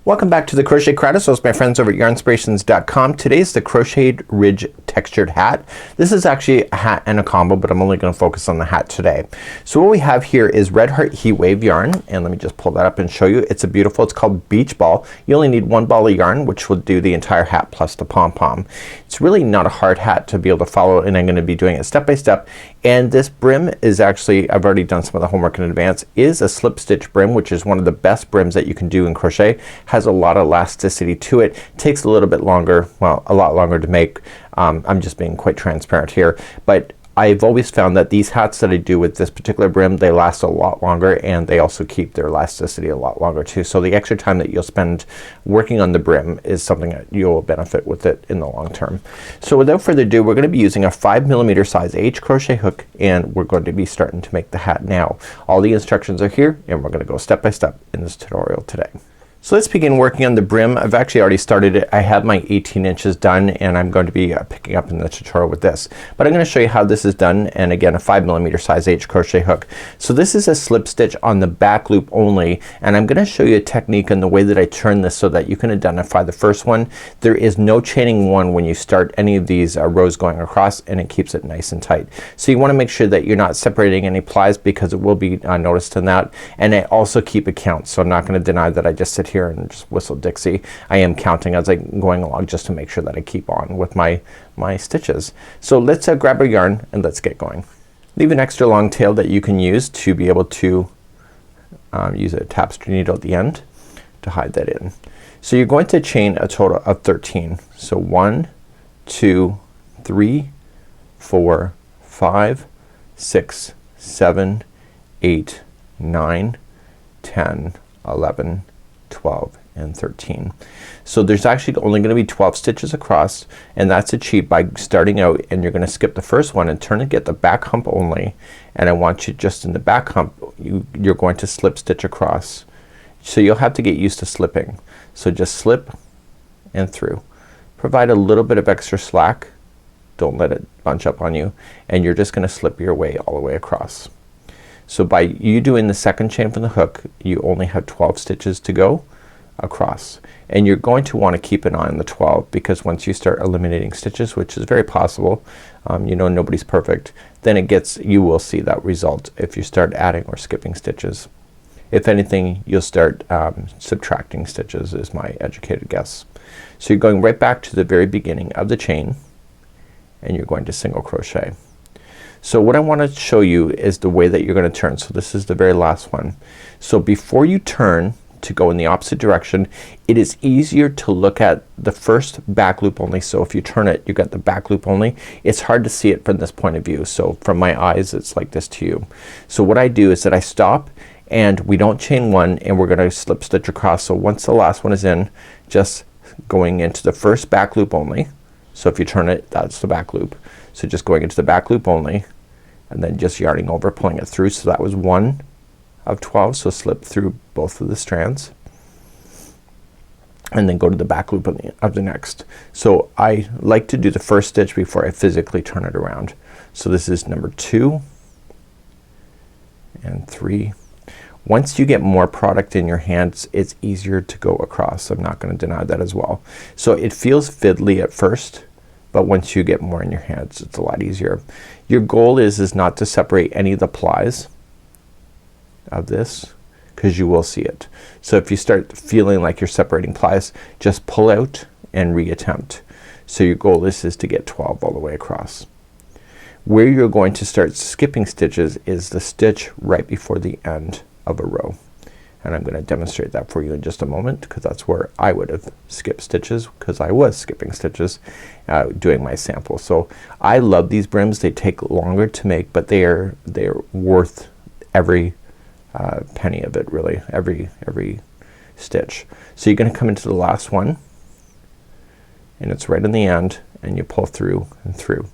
Welcome back to the Crochet Crowd. So it's my friends over at yarnspirations.com. Today's the Crochet Ridge Textured Hat. This is actually a hat and a combo, but I'm only going to focus on the hat today. So what we have here is Red Heart Heat Wave yarn, and let me just pull that up and show you. It's it's called Beach Ball. You only need one ball of yarn, which will do the entire hat plus the pom-pom. It's really not a hard hat to be able to follow, and I'm going to be doing it step by step. And this brim is actually, I've already done some of the homework in advance, is a slip stitch brim, which is one of the best brims that you can do in crochet. Has a lot of elasticity to it. Takes a little bit longer, well, a lot longer to make. I'm just being quite transparent here, but I've always found that these hats that I do with this particular brim, they last a lot longer, and they also keep their elasticity a lot longer too. So the extra time that you'll spend working on the brim is something that you'll benefit with it in the long term. So without further ado, we're going to be using a 5mm size H crochet hook, and we're going to be starting to make the hat now. All the instructions are here, and we're going to go step by step in this tutorial today. So let's begin working on the brim. I've actually already started it. I have my 18 inches done, and I'm going to be picking up in the tutorial with this. But I'm going to show you how this is done, and again a 5mm size H crochet hook. So this is a slip stitch on the back loop only, and I'm going to show you a technique in the way that I turn this so that you can identify the first one. There is no chaining one when you start any of these rows going across, and it keeps it nice and tight. So you want to make sure that you're not separating any plies, because it will be noticed in that. And I also keep a count, so I'm not going to deny that I just sit here and just whistle Dixie. I am counting as I'm going along just to make sure that I keep on with my stitches. So let's grab our yarn and let's get going. Leave an extra long tail that you can use to be able to use a tapestry needle at the end to hide that in. So you're going to chain a total of 13. So 1, 2, 3, 4, 5, 6, 7, 8, 9, 10, 11, 12, and 13. So there's actually only going to be 12 stitches across, and that's achieved by starting out, and you're going to skip the first one and turn and get the back hump only. And I want you just in the back hump, you're going to slip stitch across. So you'll have to get used to slipping. So just slip and through. Provide a little bit of extra slack. Don't let it bunch up on you, and you're just going to slip your way all the way across. So by you doing the second chain from the hook, you only have 12 stitches to go across, and you're going to want to keep an eye on the 12, because once you start eliminating stitches, which is very possible, you know, nobody's perfect, then you will see that result if you start adding or skipping stitches. If anything, you'll start subtracting stitches is my educated guess. So you're going right back to the very beginning of the chain, and you're going to single crochet. So what I want to show you is the way that you're going to turn. So this is the very last one. So before you turn to go in the opposite direction, it is easier to look at the first back loop only. So if you turn it, you got the back loop only. It's hard to see it from this point of view. So from my eyes, it's like this to you. So what I do is that I stop, and we don't chain one, and we're gonna slip stitch across. So once the last one is in, just going into the first back loop only. So if you turn it, that's the back loop. So just going into the back loop only, and then just yarning over, pulling it through. So that was 1 of 12. So slip through both of the strands, and then go to the back loop of the next. So I like to do the first stitch before I physically turn it around. So this is number 2 and 3. Once you get more product in your hands, it's easier to go across. I'm not going to deny that as well. So it feels fiddly at first, but once you get more in your hands, it's a lot easier. Your goal is not to separate any of the plies of this, because you will see it. So if you start feeling like you're separating plies, just pull out and reattempt. So your goal is to get 12 all the way across. Where you're going to start skipping stitches is the stitch right before the end of a row, and I'm going to demonstrate that for you in just a moment, because that's where I would have skipped stitches, because I was skipping stitches doing my sample. So I love these brims. They take longer to make, but they're worth every penny of it, really, every stitch. So you're going to come into the last one, and it's right in the end, and you pull through and through.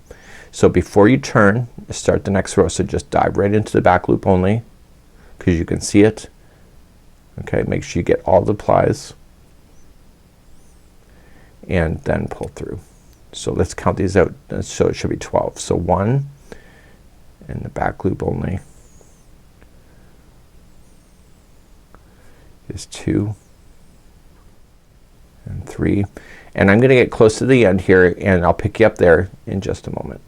So before you turn, start the next row. So just dive right into the back loop only, because you can see it. Okay, make sure you get all the plies, and then pull through. So let's count these out. So it should be 12. So 1 in the back loop only is 2, and 3, and I'm gonna get close to the end here and I'll pick you up there in just a moment.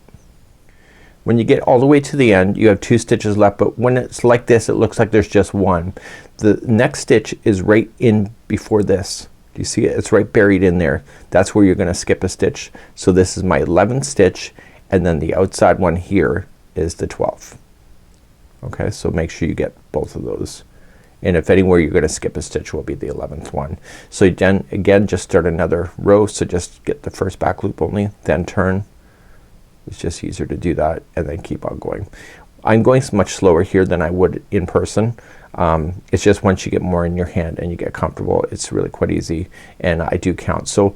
When you get all the way to the end you have 2 stitches left, but when it's like this it looks like there's just 1. The next stitch is right in before this. Do you see it? It's right buried in there. That's where you're gonna skip a stitch. So this is my 11th stitch and then the outside one here is the 12th. Okay, so make sure you get both of those. And if anywhere you're gonna skip a stitch will be the 11th one. So then again just start another row. So just get the first back loop only, then turn. It's just easier to do that and then keep on going. I'm going much slower here than I would in person. It's just once you get more in your hand and you get comfortable it's really quite easy, and I do count. So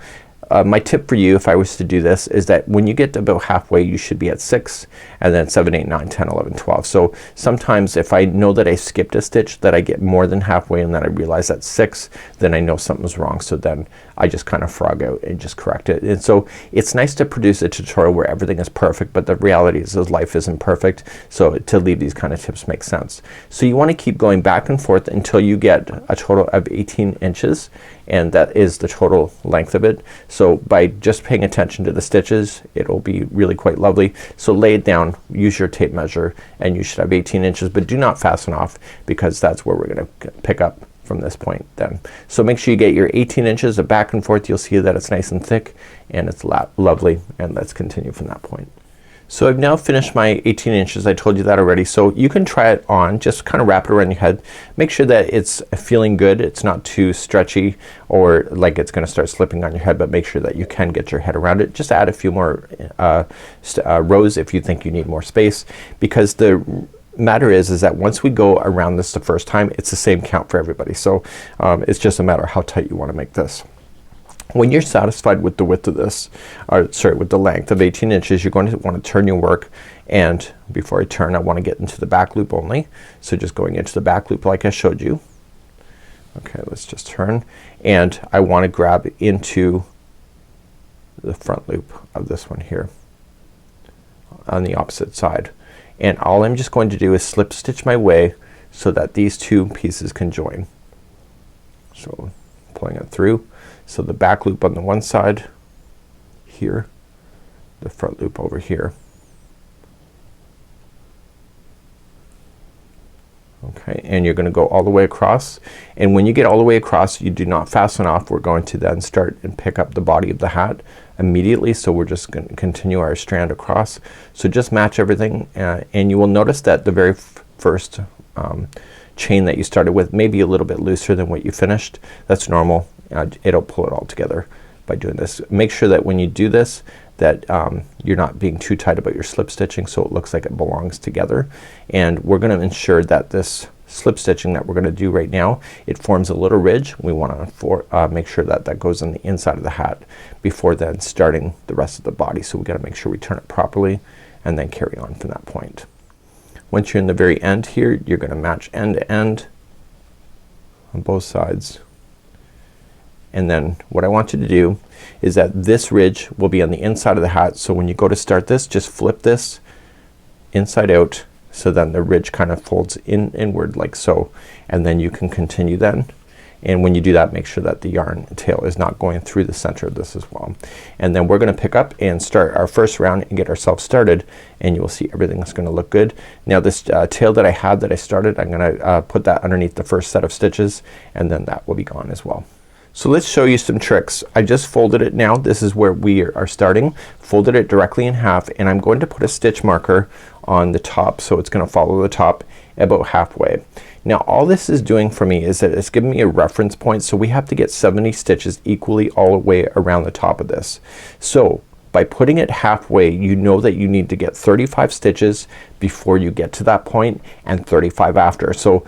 my tip for you if I was to do this is that when you get to about halfway you should be at 6 and then 7, 8, 9, 10, 11, 12. So sometimes if I know that I skipped a stitch that I get more than halfway and then I realize that's 6, then I know something's wrong. So then I just kind of frog out and just correct it. And so it's nice to produce a tutorial where everything is perfect, but the reality is life isn't perfect. So to leave these kind of tips makes sense. So you want to keep going back and forth until you get a total of 18 inches, and that is the total length of it. So by just paying attention to the stitches it'll be really quite lovely. So lay it down, use your tape measure, and you should have 18 inches, but do not fasten off because that's where we're gonna pick up from this point then. So make sure you get your 18 inches of back and forth. You'll see that it's nice and thick and it's lovely, and let's continue from that point. So I've now finished my 18 inches. I told you that already. So you can try it on, just kind of wrap it around your head. Make sure that it's feeling good. It's not too stretchy or like it's gonna start slipping on your head, but make sure that you can get your head around it. Just add a few more rows if you think you need more space, because the matter is that once we go around this the first time it's the same count for everybody. So it's just a matter of how tight you want to make this. When you're satisfied with the width of this, or sorry, with the length of 18 inches, you're going to want to turn your work, and before I turn I want to get into the back loop only. So just going into the back loop like I showed you. Okay, let's just turn, and I want to grab into the front loop of this one here on the opposite side, and all I'm just going to do is slip stitch my way so that these two pieces can join. So pulling it through. So the back loop on the one side here, the front loop over here. Okay, and you're gonna go all the way across, and when you get all the way across you do not fasten off. We're going to then start and pick up the body of the hat immediately. So we're just gonna continue our strand across. So just match everything, and you will notice that the very first chain that you started with may be a little bit looser than what you finished. That's normal. It'll pull it all together by doing this. Make sure that when you do this that you're not being too tight about your slip stitching so it looks like it belongs together. And we're gonna ensure that this slip stitching that we're gonna do right now, it forms a little ridge. We wanna make sure that that goes on the inside of the hat before then starting the rest of the body. So we gotta make sure we turn it properly and then carry on from that point. Once you're in the very end here you're gonna match end to end on both sides. And then what I want you to do is that this ridge will be on the inside of the hat. So when you go to start this, just flip this inside out so then the ridge kind of folds inward like so, and then you can continue then. And when you do that make sure that the yarn tail is not going through the center of this as well. And then we're gonna pick up and start our first round and get ourselves started, and you will see everything's gonna look good. Now this tail that I had that I started, I'm gonna put that underneath the first set of stitches, and then that will be gone as well. So let's show you some tricks. I just folded it now. This is where we are starting. Folded it directly in half, and I'm going to put a stitch marker on the top so it's gonna follow the top about halfway. Now all this is doing for me is that it's giving me a reference point, so we have to get 70 stitches equally all the way around the top of this. So by putting it halfway you know that you need to get 35 stitches before you get to that point and 35 after. So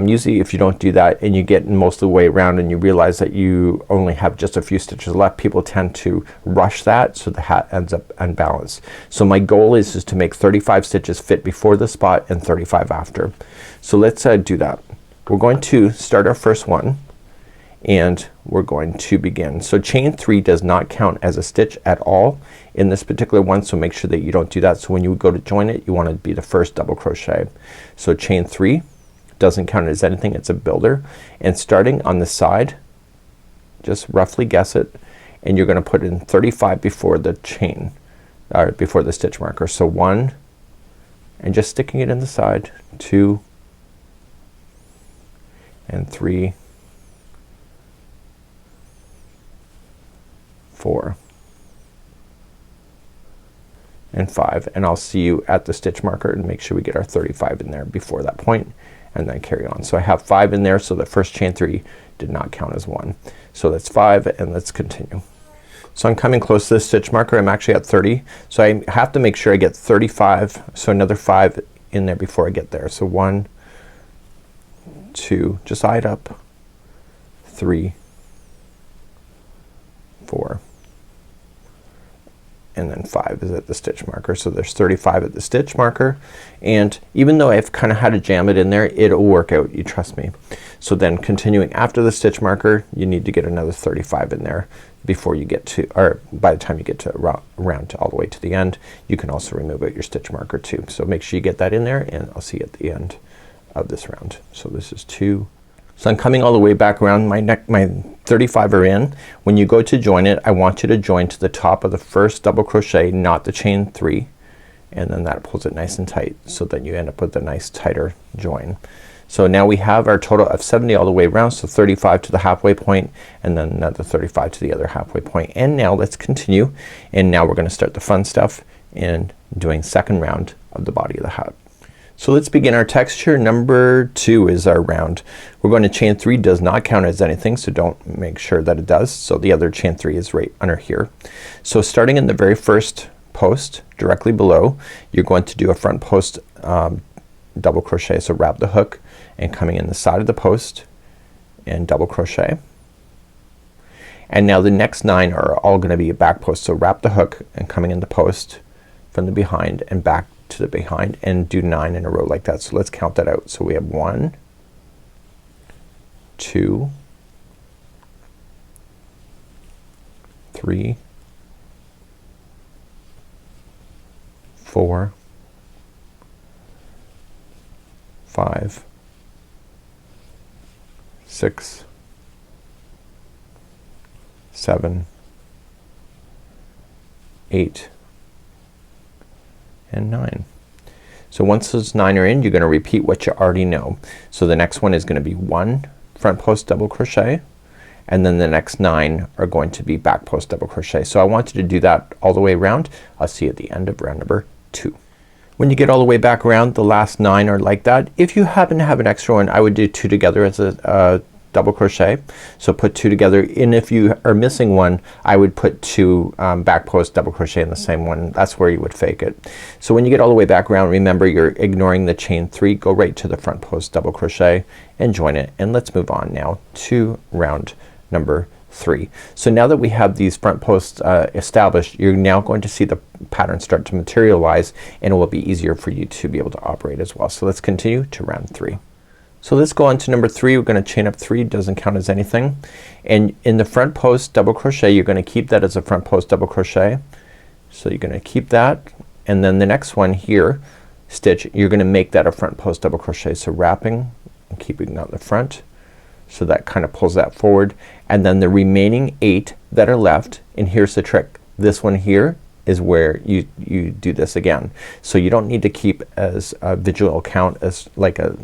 usually if you don't do that and you get most of the way around and you realize that you only have just a few stitches left, people tend to rush that so the hat ends up unbalanced. So my goal is to make 35 stitches fit before the spot and 35 after. So let's do that. We're going to start our first one and we're going to begin. So chain 3 does not count as a stitch at all in this particular one, so make sure that you don't do that. So when you go to join it you want to be the first double crochet. So chain 3 doesn't count as anything, it's a builder, and starting on the side just roughly guess it, and you're gonna put in 35 before the chain, or before the stitch marker. So 1, and just sticking it in the side, 2 and 3, 4 and 5, and I'll see you at the stitch marker and make sure we get our 35 in there before that point, and then carry on. So I have 5 in there, so the first chain 3 did not count as 1. So that's 5, and let's continue. So I'm coming close to the stitch marker. I'm actually at 30, so I have to make sure I get 35, so another 5 in there before I get there. So 1, 2, just eye it up, 3, 4, and then 5 is at the stitch marker. So there's 35 at the stitch marker, and even though I've kinda had to jam it in there, it'll work out, you trust me. So then continuing after the stitch marker, you need to get another 35 in there before you get to, or by the time you get to round all the way to the end. You can also remove out your stitch marker too. So make sure you get that in there, and I'll see you at the end of this round. So this is 2. So I'm coming all the way back around. My 35 are in. When you go to join it, I want you to join to the top of the first double crochet, not the chain 3, and then that pulls it nice and tight, so that you end up with a nice tighter join. So now we have our total of 70 all the way around, so 35 to the halfway point, and then another 35 to the other halfway point. And now let's continue, and now we're gonna start the fun stuff in doing second round of the body of the hat. So let's begin our texture. Number 2 is our round. We're going to chain 3, does not count as anything, so don't make sure that it does. So the other chain 3 is right under here. So starting in the very first post directly below, you're going to do a front post double crochet. So wrap the hook and coming in the side of the post and double crochet. And now the next 9 are all gonna be a back post. So wrap the hook and coming in the post from the behind and back to the behind, and do 9 in a row like that. So let's count that out. So we have 1, 2, 3, 4, 5, 6, 7, 8, and 9. So once those 9 are in, you're gonna repeat what you already know. So the next one is gonna be 1 front post double crochet, and then the next 9 are going to be back post double crochet. So I want you to do that all the way around. I'll see you at the end of round number 2. When you get all the way back around, the last 9 are like that. If you happen to have an extra one, I would do 2 together as a double crochet. So put 2 together, and if you are missing one, I would put 2 back post double crochet in the same one. That's where you would fake it. So when you get all the way back around, remember you're ignoring the chain 3. Go right to the front post double crochet and join it, and let's move on now to round number 3. So now that we have these front posts established, you're now going to see the pattern start to materialize, and it will be easier for you to be able to operate as well. So let's continue to round 3. So let's go on to number 3. We're gonna chain up 3, doesn't count as anything, and in the front post double crochet you're gonna keep that as a front post double crochet. So you're gonna keep that, and then the next one here, stitch, you're gonna make that a front post double crochet. So wrapping and keeping that in the front, so that kind of pulls that forward, and then the remaining 8 that are left, and here's the trick, this one here is where you do this again. So you don't need to keep as a visual count as like a,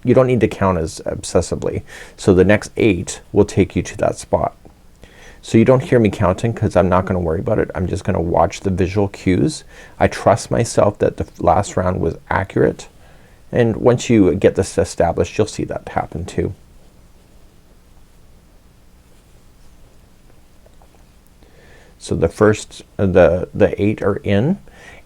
you don't need to count as obsessively. So the next 8 will take you to that spot. So you don't hear me counting because I'm not gonna worry about it. I'm just gonna watch the visual cues. I trust myself that the last round was accurate, and once you get this established, you'll see that happen too. So the first the 8 are in,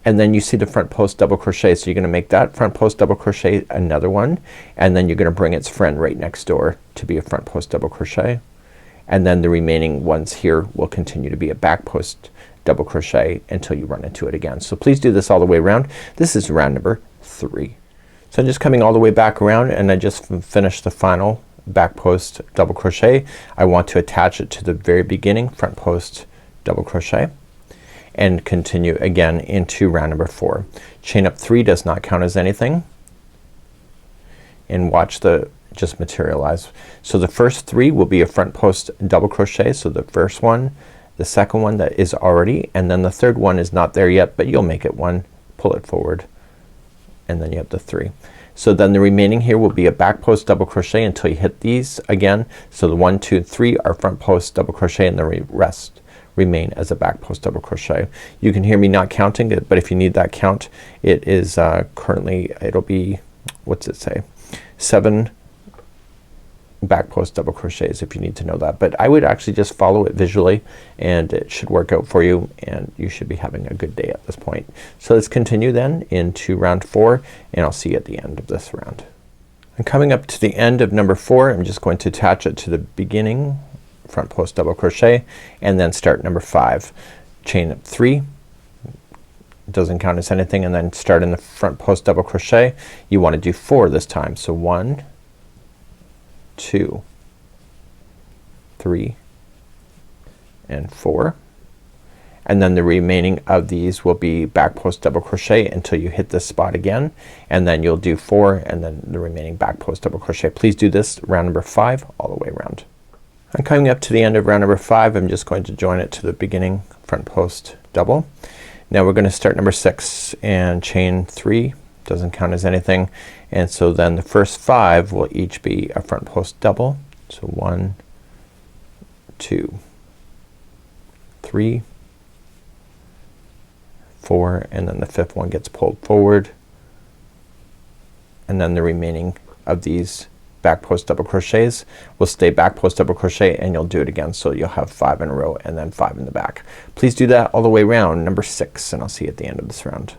and then you see the front post double crochet. So you're gonna make that front post double crochet another one, and then you're gonna bring its friend right next door to be a front post double crochet, and then the remaining ones here will continue to be a back post double crochet until you run into it again. So please do this all the way around. This is round number 3. So I'm just coming all the way back around, and I just finished the final back post double crochet. I want to attach it to the very beginning front post double crochet and continue again into round number 4. Chain up 3, does not count as anything, and watch the just materialize. So the first 3 will be a front post double crochet. So the first one, the second one that is already, and then the third one is not there yet, but you'll make it 1, pull it forward, and then you have the 3. So then the remaining here will be a back post double crochet until you hit these again. So the 1, 2, 3 are front post double crochet, and the rest remain as a back post double crochet. You can hear me not counting it, but if you need that count, it is currently, it'll be, what's it say, 7 back post double crochets if you need to know that. But I would actually just follow it visually and it should work out for you, and you should be having a good day at this point. So let's continue then into round 4, and I'll see you at the end of this round. I'm coming up to the end of number 4. I'm just going to attach it to the beginning front post double crochet and then start number 5. Chain up 3, doesn't count as anything, and then start in the front post double crochet. You want to do 4 this time. So 1, 2, 3, and 4, and then the remaining of these will be back post double crochet until you hit this spot again, and then you'll do 4 and then the remaining back post double crochet. Please do this round number 5 all the way around. I'm coming up to the end of round number 5. I'm just going to join it to the beginning front post double. Now we're going to start number 6 and chain 3, doesn't count as anything, and so then the first 5 will each be a front post double. So 1, 2, 3, 4, and then the 5th one gets pulled forward, and then the remaining of these back post double crochets will stay back post double crochet, and you'll do it again. So you'll have 5 in a row and then 5 in the back. Please do that all the way around number 6, and I'll see you at the end of this round.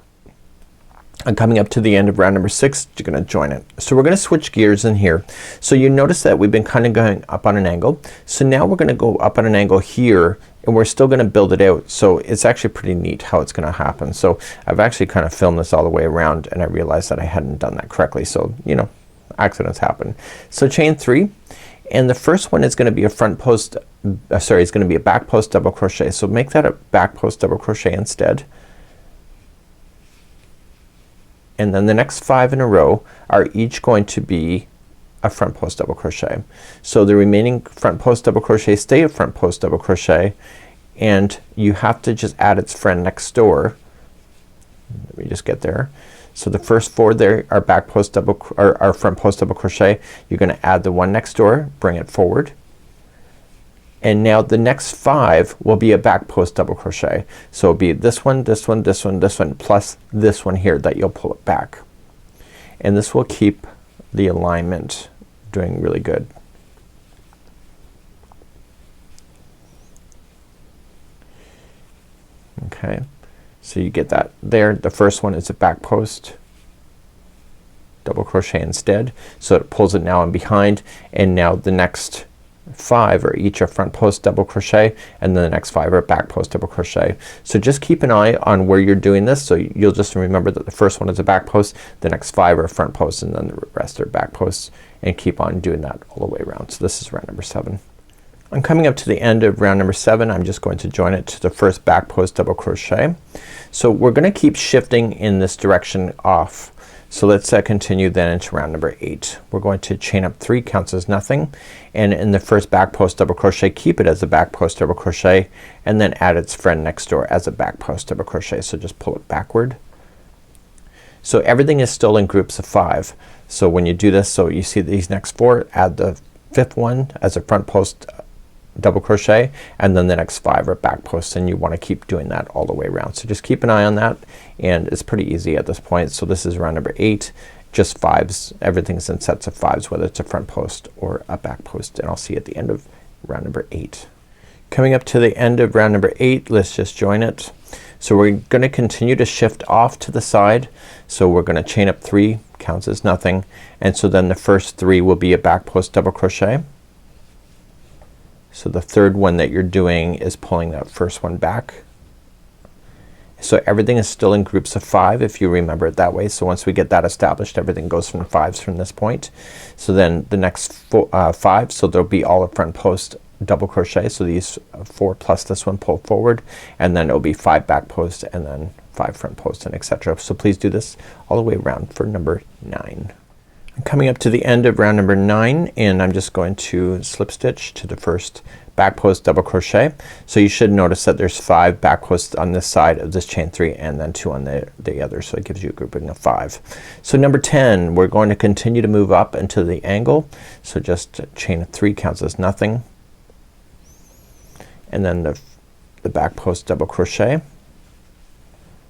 I'm coming up to the end of round number 6. You're gonna join it. So we're gonna switch gears in here. So you notice that we've been kind of going up on an angle. So now we're gonna go up on an angle here, and we're still gonna build it out. So it's actually pretty neat how it's gonna happen. So I've actually kind of filmed this all the way around, and I realized that I hadn't done that correctly. So you know, accidents happen. So chain 3, and the first one is gonna be a front post, sorry, it's gonna be a back post double crochet. So make that a back post double crochet instead. And then the next 5 in a row are each going to be a front post double crochet. So the remaining front post double crochet stay a front post double crochet, and you have to just add its friend next door. Let me just get there. So the first 4 there are back post double are front post double crochet. You're gonna add the one next door, bring it forward, and now the next 5 will be a back post double crochet. So it'll be this one, this one, this one, this one, plus this one here that you'll pull it back, and this will keep the alignment doing really good. Okay, so you get that there. The first one is a back post double crochet instead, so it pulls it now in behind, and now the next 5 are each a front post double crochet, and then the next 5 are back post double crochet. So just keep an eye on where you're doing this, so you'll just remember that the first one is a back post, the next 5 are front posts, and then the rest are back posts, and keep on doing that all the way around. So this is round number 7. I'm coming up to the end of round number 7. I'm just going to join it to the first back post double crochet. So we're gonna keep shifting in this direction off. So let's continue then into round number 8. We're going to chain up 3, counts as nothing, and in the first back post double crochet keep it as a back post double crochet, and then add its friend next door as a back post double crochet. So just pull it backward. So everything is still in groups of 5. So when you do this, so you see these next 4, add the 5th one as a front post double crochet, and then the next 5 are back posts, and you want to keep doing that all the way around. So just keep an eye on that, and it's pretty easy at this point. So this is round number 8, just 5s. Everything's in sets of 5s, whether it's a front post or a back post, and I'll see you at the end of round number 8. Coming up to the end of round number 8, let's just join it. So we're gonna continue to shift off to the side. So we're gonna chain up 3, counts as nothing, and so then the first 3 will be a back post double crochet. So the third one that you're doing is pulling that first one back. So everything is still in groups of 5 if you remember it that way. So once we get that established, everything goes from 5s from this point. So then the next 5, so there'll be all a front post double crochet. So these 4 plus this one pull forward, and then it'll be 5 back posts, and then 5 front posts, and etc. So please do this all the way around for number 9. Coming up to the end of round number 9, and I'm just going to slip stitch to the first back post double crochet. So you should notice that there's 5 back posts on this side of this chain 3 and then 2 on the other, so it gives you a grouping of 5. So number 10, we're going to continue to move up into the angle, so just chain 3 counts as nothing, and then the back post double crochet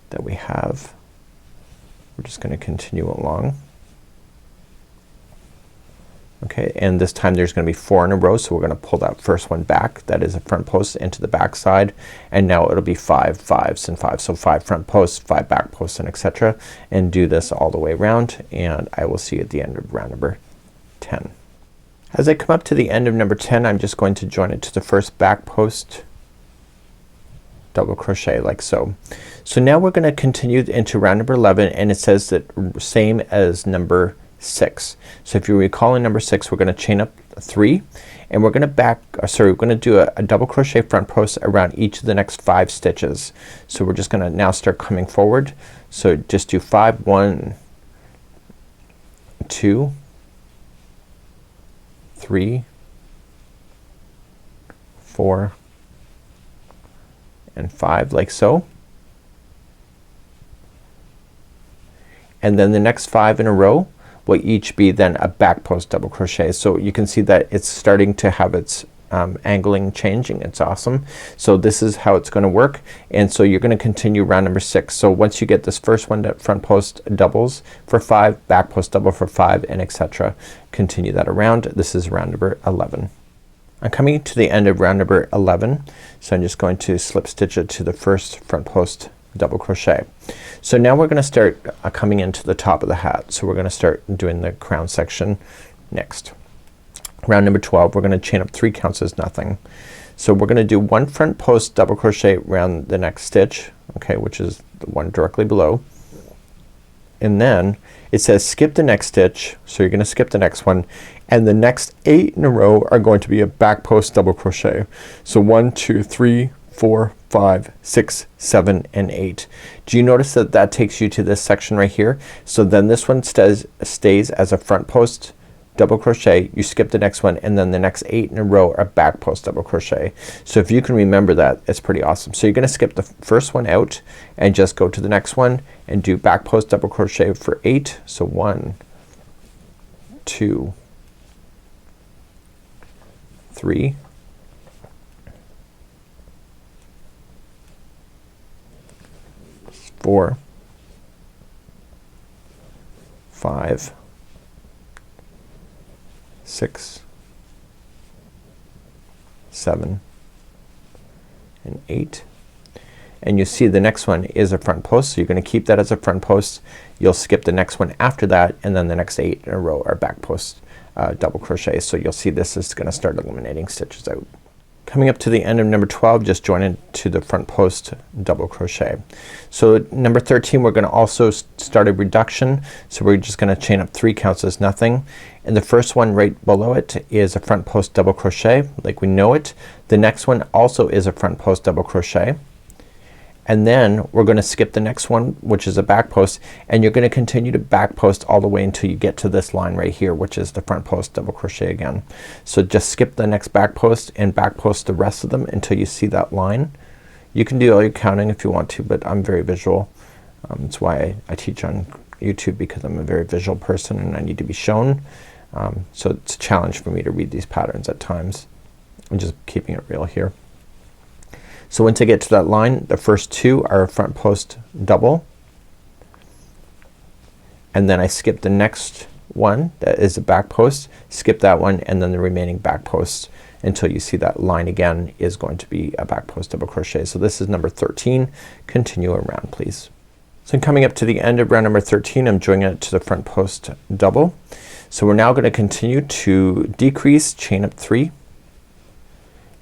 that we have, we're just going to continue along. Okay, and this time there's gonna be 4 in a row, so we're gonna pull that first one back, that is a front post, into the back side, and now it'll be 5 5s and 5. So 5 front posts, 5 back posts, and etc. And do this all the way around, and I will see you at the end of round number 10. As I come up to the end of number 10, I'm just going to join it to the first back post double crochet like so. So now we're gonna continue into round number 11, and it says that same as number 6. So if you recall in number 6, we're gonna chain up 3, and we're gonna we're gonna do a double crochet front post around each of the next 5 stitches. So we're just gonna now start coming forward. So just do 5, 1, 2, 3, 4, and 5 like so. And then the next 5 in a row will each be then a back post double crochet. So you can see that it's starting to have its angling changing. It's awesome. So this is how it's gonna work, and so you're gonna continue round number 6. So once you get this first one, that front post doubles for 5, back post double for 5, and etc. Continue that around. This is round number 11. I'm coming to the end of round number 11, so I'm just going to slip stitch it to the first front post double crochet. So now we're gonna start coming into the top of the hat. So we're gonna start doing the crown section next. Round number 12, we're gonna chain up 3 counts as nothing. So we're gonna do 1 front post double crochet around the next stitch, okay, which is the one directly below, and then it says skip the next stitch, so you're gonna skip the next one, and the next 8 in a row are going to be a back post double crochet. So 1 2 3 4 5 6 7 and 8. Do you notice that that takes you to this section right here? So then this one stays as a front post double crochet, you skip the next one, and then the next 8 in a row are back post double crochet. So if you can remember that, it's pretty awesome. So you're gonna skip the first one out and just go to the next one and do back post double crochet for 8. So 1 2 3 4 5 6 7 and 8, and you see the next one is a front post, so you're gonna keep that as a front post. You'll skip the next one after that, and then the next 8 in a row are back post double crochet. So you'll see this is gonna start eliminating stitches out. Coming up to the end of number 12, just join it to the front post double crochet. So number 13, we're gonna also start a reduction. So we're just gonna chain up 3 counts as nothing, and the first one right below it is a front post double crochet like we know it. The next one also is a front post double crochet, and then we're gonna skip the next one, which is a back post, and you're gonna continue to back post all the way until you get to this line right here, which is the front post double crochet again. So just skip the next back post and back post the rest of them until you see that line. You can do all your counting if you want to, but I'm very visual. That's why I teach on YouTube, because I'm a very visual person and I need to be shown. So it's a challenge for me to read these patterns at times. I'm just keeping it real here. So once I get to that line, the first 2 are a front post double, and then I skip the next one that is a back post, skip that one, and then the remaining back posts until you see that line again is going to be a back post double crochet. So this is number 13. Continue around, please. So I'm coming up to the end of round number 13. I'm joining it to the front post double. So we're now gonna continue to decrease, chain up 3,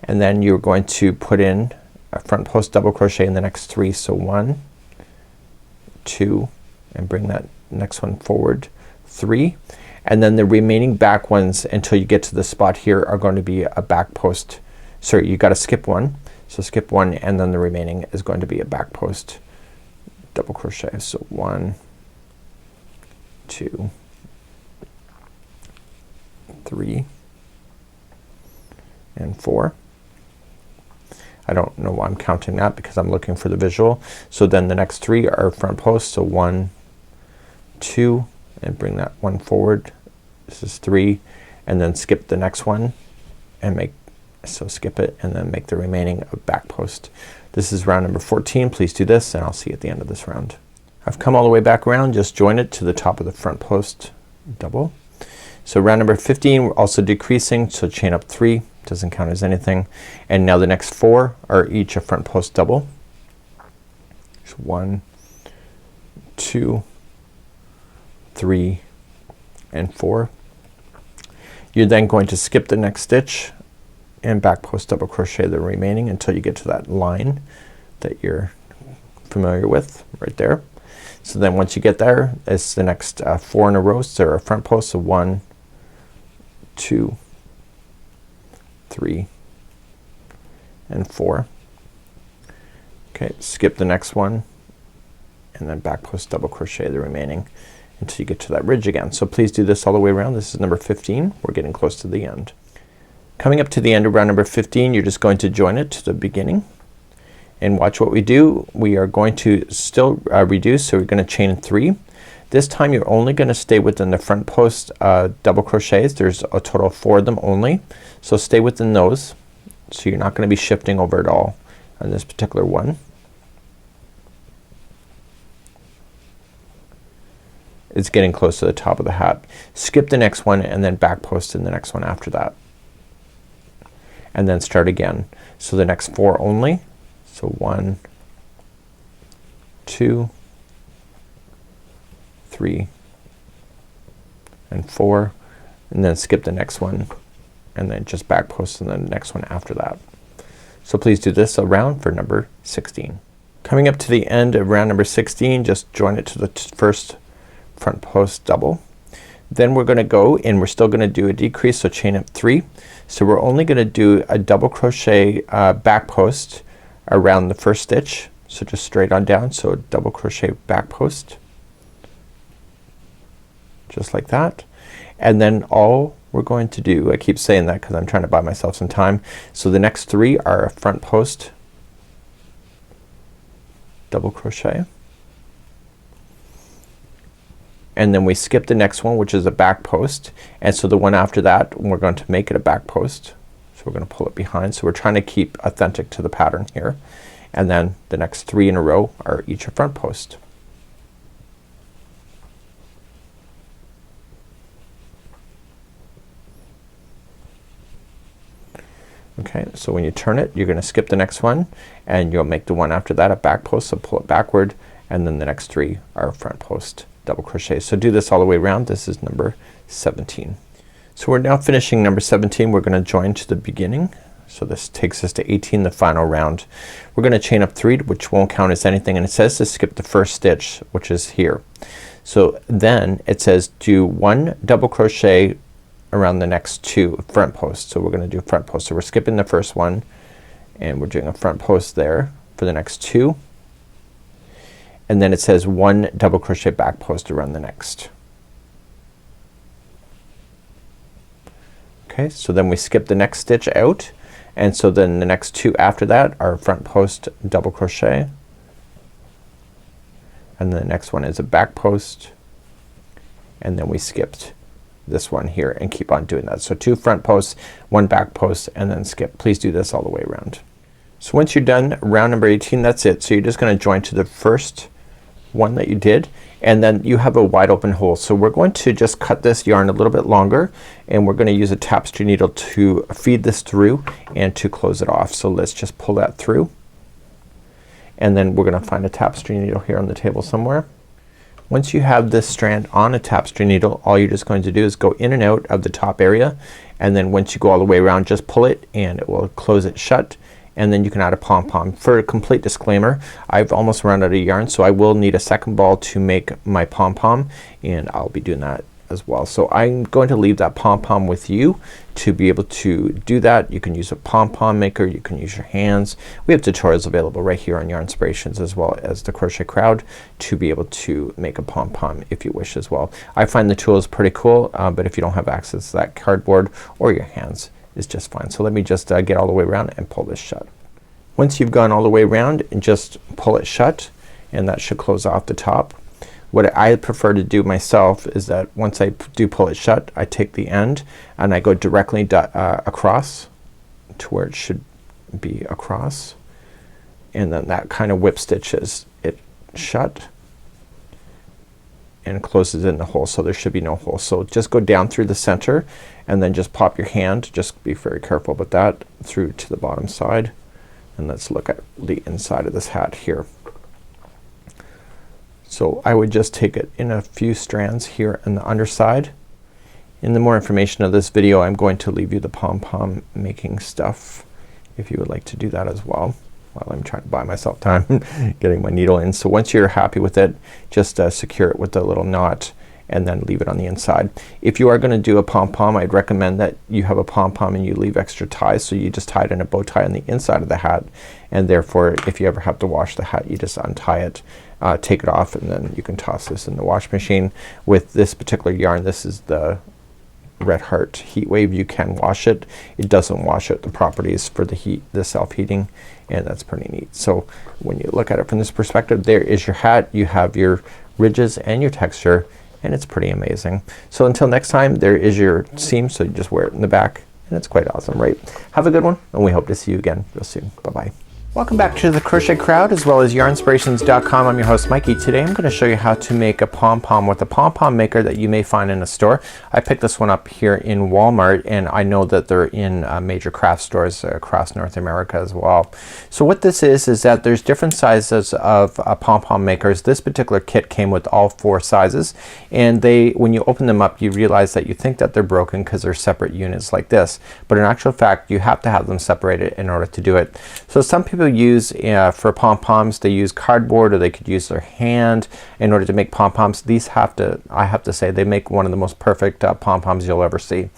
and then you're going to put in a front post double crochet in the next 3. So 1 2, and bring that next one forward, 3, and then the remaining back ones until you get to the spot here are going to be a back post. Sorry, you gotta skip one. So skip one, and then the remaining is going to be a back post double crochet. So 1 2 3 and 4. I don't know why I'm counting that because I'm looking for the visual. So then the next 3 are front posts. So 1, 2, and bring that one forward. This is 3, and then skip the next one and make, so skip it and then make the remaining a back post. This is round number 14. Please do this and I'll see you at the end of this round. I've come all the way back around, just join it to the top of the front post double. So round number 15 we're also decreasing, so chain up 3, doesn't count as anything, and now the next 4 are each a front post double. So 1, 2, 3 and 4. You're then going to skip the next stitch and back post double crochet the remaining until you get to that line that you're familiar with right there. So then once you get there, it's the next 4 in a row. So there are front posts of 1, 2, 3 and 4. Okay, skip the next one and then back post double crochet the remaining until you get to that ridge again. So please do this all the way around. This is number 15. We're getting close to the end. Coming up to the end of round number 15, you're just going to join it to the beginning and watch what we do. We are going to still reduce, so we're going to chain 3. This time you're only going to stay within the front post double crochets. There's a total of 4 of them only, so stay within those. So you're not going to be shifting over at all on this particular one. It's getting close to the top of the hat. Skip the next one and then back post in the next one after that, and then start again. So the next 4 only. So 1, 2, 3 and 4, and then skip the next one and then just back post in the next one after that. So please do this around for number 16. Coming up to the end of round number 16, just join it to the first front post double. Then we're gonna go and we're still gonna do a decrease, so chain up 3. So we're only gonna do a double crochet back post around the first stitch, so just straight on down. So double crochet back post just like that, and then all we're going to do, I keep saying that because I'm trying to buy myself some time, so the next 3 are a front post double crochet, and then we skip the next one which is a back post, and so the one after that we're going to make it a back post, so we're going to pull it behind. So we're trying to keep authentic to the pattern here, and then the next 3 in a row are each a front post. Okay, so when you turn it, you're gonna skip the next one and you'll make the one after that a back post, so pull it backward, and then the next 3 are front post double crochet. So do this all the way around. This is number 17. So we're now finishing number 17. We're gonna join to the beginning. So this takes us to 18, the final round. We're gonna chain up 3, which won't count as anything, and it says to skip the first stitch, which is here. So then it says do 1 double crochet around the next 2 front posts. So we're gonna do front post. So we're skipping the first one and we're doing a front post there for the next 2, and then it says 1 double crochet back post around the next. Okay, so then we skip the next stitch out, and so then the next 2 after that are front post double crochet, and the next one is a back post, and then we skipped this one here and keep on doing that. So 2 front posts, 1 back post, and then skip. Please do this all the way around. So once you're done round number 18, that's it. So you're just gonna join to the first one that you did, and then you have a wide open hole. So we're going to just cut this yarn a little bit longer, and we're gonna use a tapestry needle to feed this through and to close it off. So let's just pull that through, and then we're gonna find a tapestry needle here on the table somewhere. Once you have this strand on a tapestry needle, all you're just going to do is go in and out of the top area, and then once you go all the way around, just pull it and it will close it shut, and then you can add a pom-pom. For a complete disclaimer, I've almost run out of yarn, so I will need a second ball to make my pom-pom, and I'll be doing that as well. So I'm going to leave that pom-pom with you to be able to do that. You can use a pom-pom maker, you can use your hands. We have tutorials available right here on Yarn Inspirations as well as the Crochet Crowd to be able to make a pom-pom if you wish as well. I find the tools pretty cool, but if you don't have access to that cardboard or your hands is just fine. So let me just get all the way around and pull this shut. Once you've gone all the way around, just pull it shut and that should close off the top. What I prefer to do myself is that once I do pull it shut, I take the end and I go directly across to where it should be across, and then that kind of whip stitches it shut and closes in the hole, so there should be no hole. So just go down through the center and then just pop your hand, just be very careful with that, through to the bottom side. And let's look at the inside of this hat here. So I would just take it in a few strands here on the underside. In the more information of this video, I'm going to leave you the pom-pom making stuff if you would like to do that as well, while I'm trying to buy myself time getting my needle in. So once you're happy with it, just secure it with a little knot and then leave it on the inside. If you are gonna do a pom-pom, I'd recommend that you have a pom-pom and you leave extra ties, so you just tie it in a bow tie on the inside of the hat, and therefore if you ever have to wash the hat, you just untie it, take it off, and then you can toss this in the wash machine. With this particular yarn, this is the Red Heart Heat Wave, you can wash it. It doesn't wash out the properties for the heat, the self-heating, and that's pretty neat. So when you look at it from this perspective, there is your hat. You have your ridges and your texture, and it's pretty amazing. So until next time, there is your seam, so you just wear it in the back and it's quite awesome, right? Have a good one, and we hope to see you again real soon. Bye bye. Welcome back to the Crochet Crowd as well as yarnspirations.com. I'm your host Mikey. Today I'm going to show you how to make a pom-pom with a pom-pom maker that you may find in a store. I picked this one up here in Walmart, and I know that they're in major craft stores across North America as well. So what this is that there's different sizes of pom-pom makers. This particular kit came with all 4 sizes, and when you open them up, you realize that you think that they're broken because they're separate units like this, but in actual fact you have to have them separated in order to do it. So some people use for pom-poms, they use cardboard, or they could use their hand in order to make pom-poms. These I have to say, they make one of the most perfect pom-poms you'll ever see.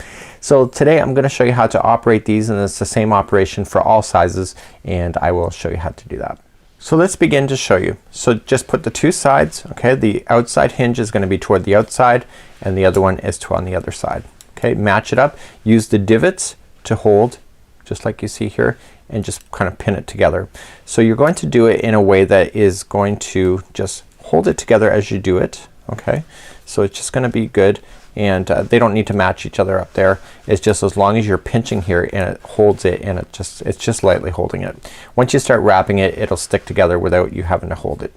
So today I'm gonna show you how to operate these, and it's the same operation for all sizes, and I will show you how to do that. So let's begin to show you. So just put the 2 sides, okay? The outside hinge is gonna be toward the outside and the other one is on the other side. Okay, match it up. Use the divots to hold, just like you see here, and just kind of pin it together. So you're going to do it in a way that is going to just hold it together as you do it. Okay, so it's just gonna be good, and they don't need to match each other up there. It's just as long as you're pinching here and it holds it, and it's just lightly holding it. Once you start wrapping it, it'll stick together without you having to hold it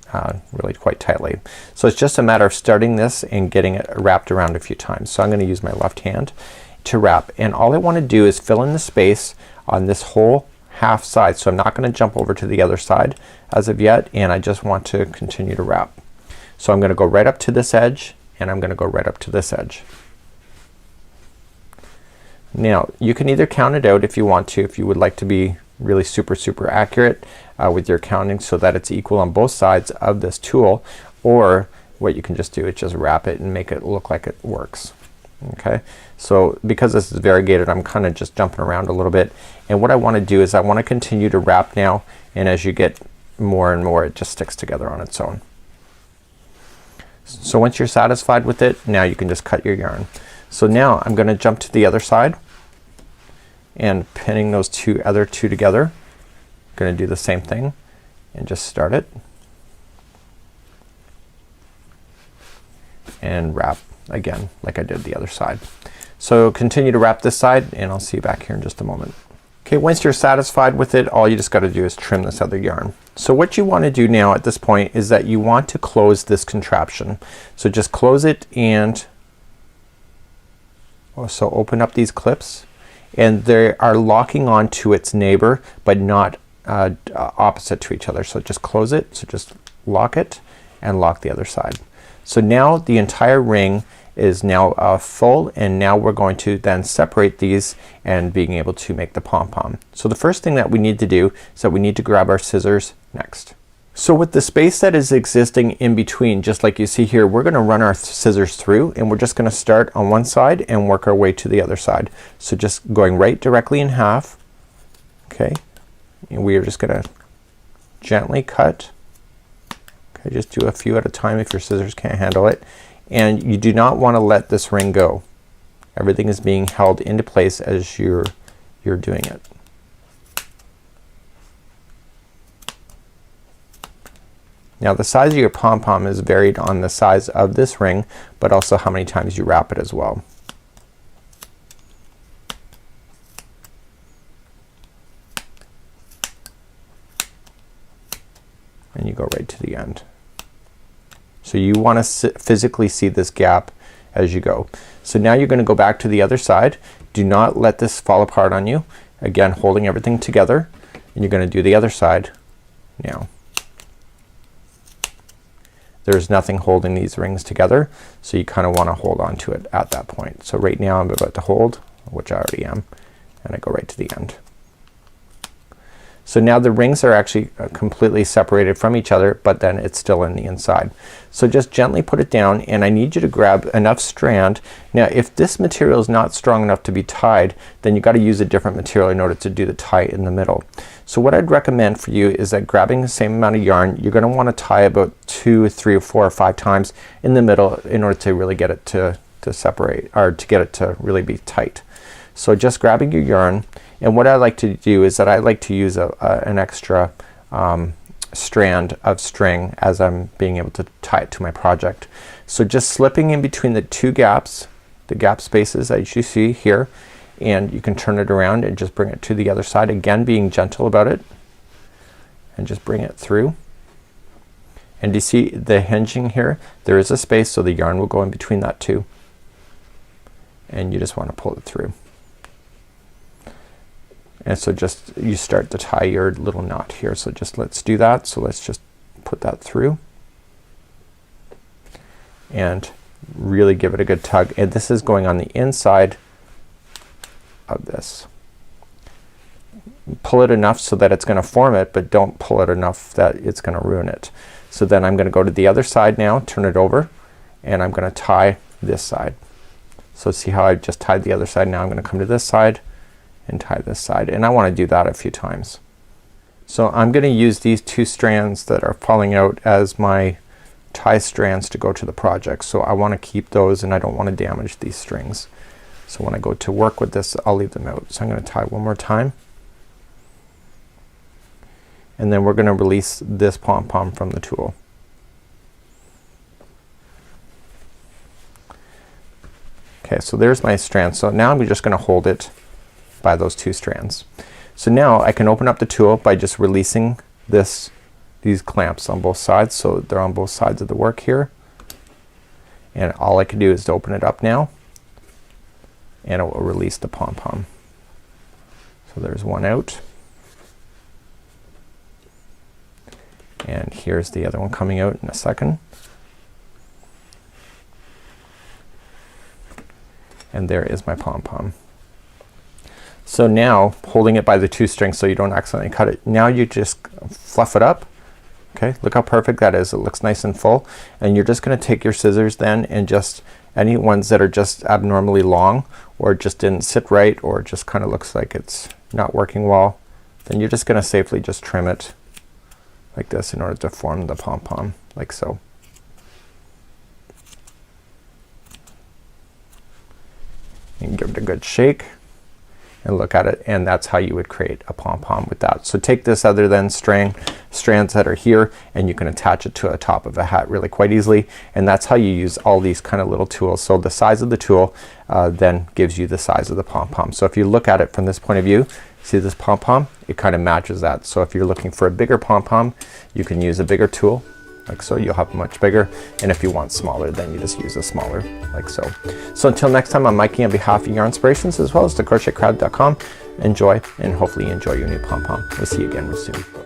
really quite tightly. So it's just a matter of starting this and getting it wrapped around a few times. So I'm gonna use my left hand to wrap, and all I want to do is fill in the space on this whole half side. So I'm not gonna jump over to the other side as of yet, and I just want to continue to wrap. So I'm gonna go right up to this edge, and I'm gonna go right up to this edge. Now you can either count it out if you want to, if you would like to be really super accurate with your counting so that it's equal on both sides of this tool, or what you can just do is just wrap it and make it look like it works. Okay, so because this is variegated, I'm kind of just jumping around a little bit, and what I want to do is I want to continue to wrap now, and as you get more and more, it just sticks together on its own. So once you're satisfied with it, now you can just cut your yarn. So now I'm gonna jump to the other side and pinning those other two together. I'm gonna do the same thing and just start it and wrap again like I did the other side. So continue to wrap this side, and I'll see you back here in just a moment. Okay, once you're satisfied with it, all you just got to do is trim this other yarn. So what you want to do now at this point is that you want to close this contraption. So just close it, and also open up these clips, and they are locking on to its neighbor but not opposite to each other. So just close it, so just lock it and lock the other side. So now the entire ring is now full, and now we're going to then separate these and being able to make the pom-pom. So the first thing that we need to do is that we need to grab our scissors next. So with the space that is existing in between, just like you see here, we're gonna run our scissors through and we're just gonna start on one side and work our way to the other side. So just going right directly in half, okay, and we are just gonna gently cut. Okay, just do a few at a time if your scissors can't handle it. And you do not want to let this ring go. Everything is being held into place as you're doing it. Now the size of your pom-pom is varied on the size of this ring, but also how many times you wrap it as well. And you go right to the end. So you want to physically see this gap as you go. So now you're gonna go back to the other side. Do not let this fall apart on you. Again, holding everything together, and you're gonna do the other side now. There's nothing holding these rings together, so you kind of want to hold on to it at that point. So right now I'm about to hold, which I already am, and I go right to the end. So now the rings are actually completely separated from each other, but then it's still in the inside. So just gently put it down, and I need you to grab enough strand. Now if this material is not strong enough to be tied, then you got to use a different material in order to do the tie in the middle. So what I'd recommend for you is that grabbing the same amount of yarn, you're gonna want to tie about 2 or 3 or 4 or 5 times in the middle in order to really get it to separate, or to get it to really be tight. So just grabbing your yarn, and what I like to do is that I like to use an extra strand of string as I'm being able to tie it to my project. So just slipping in between the two gaps, the gap spaces as you see here, and you can turn it around and just bring it to the other side, again being gentle about it, and just bring it through. And do you see the hinging here? There is a space, so the yarn will go in between that too, and you just want to pull it through. And so just you start to tie your little knot here. So just let's do that. So let's just put that through and really give it a good tug, and this is going on the inside of this. Pull it enough so that it's gonna form it, but don't pull it enough that it's gonna ruin it. So then I'm gonna go to the other side now, turn it over, and I'm gonna tie this side. So see how I just tied the other side? Now I'm gonna come to this side and tie this side, and I want to do that a few times. So I'm gonna use these 2 strands that are falling out as my tie strands to go to the project. So I want to keep those, and I don't want to damage these strings. So when I go to work with this, I'll leave them out. So I'm gonna tie one more time, and then we're gonna release this pom-pom from the tool. Okay, so there's my strand. So now I'm just gonna hold it by those 2 strands. So now I can open up the tool by just releasing these clamps on both sides. So they're on both sides of the work here, and all I can do is to open it up now, and it will release the pom-pom. So there's one out, and here's the other one coming out in a second, and there is my pom-pom. So now holding it by the 2 strings so you don't accidentally cut it, now you just fluff it up. Okay, look how perfect that is. It looks nice and full, and you're just gonna take your scissors then, and just any ones that are just abnormally long or just didn't sit right or just kinda looks like it's not working well, then you're just gonna safely just trim it like this in order to form the pom-pom, like so. You can give it a good shake and look at it, and that's how you would create a pom-pom with that. So take this other than strands that are here, and you can attach it to the top of a hat really quite easily, and that's how you use all these kind of little tools. So the size of the tool then gives you the size of the pom-pom. So if you look at it from this point of view, see this pom-pom? It kind of matches that. So if you're looking for a bigger pom-pom, you can use a bigger tool like so. You'll have much bigger, and if you want smaller, then you just use a smaller like so. So until next time, I'm Mikey on behalf of Yarnspirations as well as the crochetcrowd.com. Enjoy, and hopefully you enjoy your new pom-pom. We'll see you again real soon.